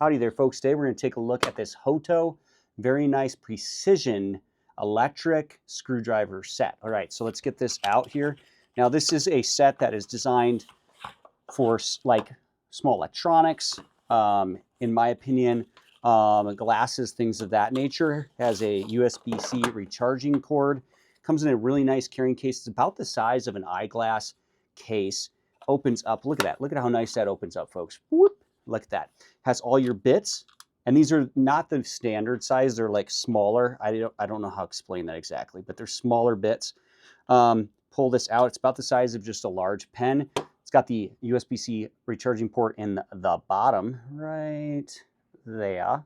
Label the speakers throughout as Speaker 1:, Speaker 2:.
Speaker 1: Howdy there, folks. Today we're going to take a look at this Hoto, very nice precision electric screwdriver set. All right, so let's get this out here. Now this is a set that is designed for like small electronics, in my opinion, glasses, things of that nature. Has a USB-C recharging cord. Comes in a really nice carrying case. It's about the size of an eyeglass case. Opens up. Look at that. Look at how nice that opens up, folks. Whoop. Look at that. Has all your bits, and these are not the standard size. They're like smaller. I don't know how to explain that exactly, but they're smaller bits. Pull this out. It's about the size of just a large pen. It's got the USB-C recharging port in the bottom right there.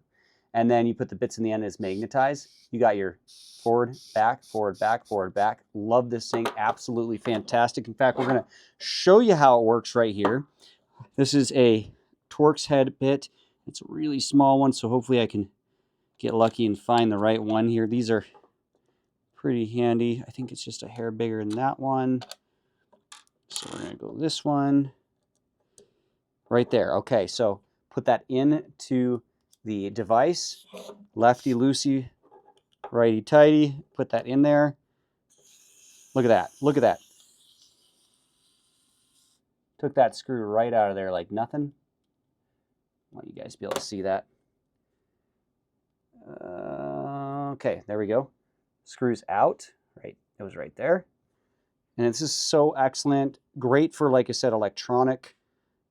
Speaker 1: And then you put the bits in the end, it's magnetized. You got your forward, back, forward, back, forward, back. Love this thing. Absolutely fantastic. In fact, we're going to show you how it works right here. This is a Torx head bit. It's a really small one, so hopefully I can get lucky and find the right one here. These are pretty handy. I think it's just a hair bigger than that one. So we're going to go this one right there. Okay, so put that into the device. Lefty loosey, righty tighty. Put that in there. Look at that. Look at that. Took that screw right out of there like nothing. I want you guys to be able to see that. Okay, there we go. Screws out. Right, it was right there. And this is so excellent. Great for, like I said, electronic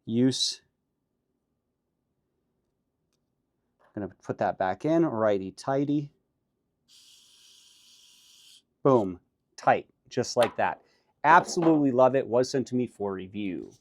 Speaker 1: use. I'm going to put that back in. Righty tighty. Boom. Tight. Just like that. Absolutely love it. Was sent to me for review.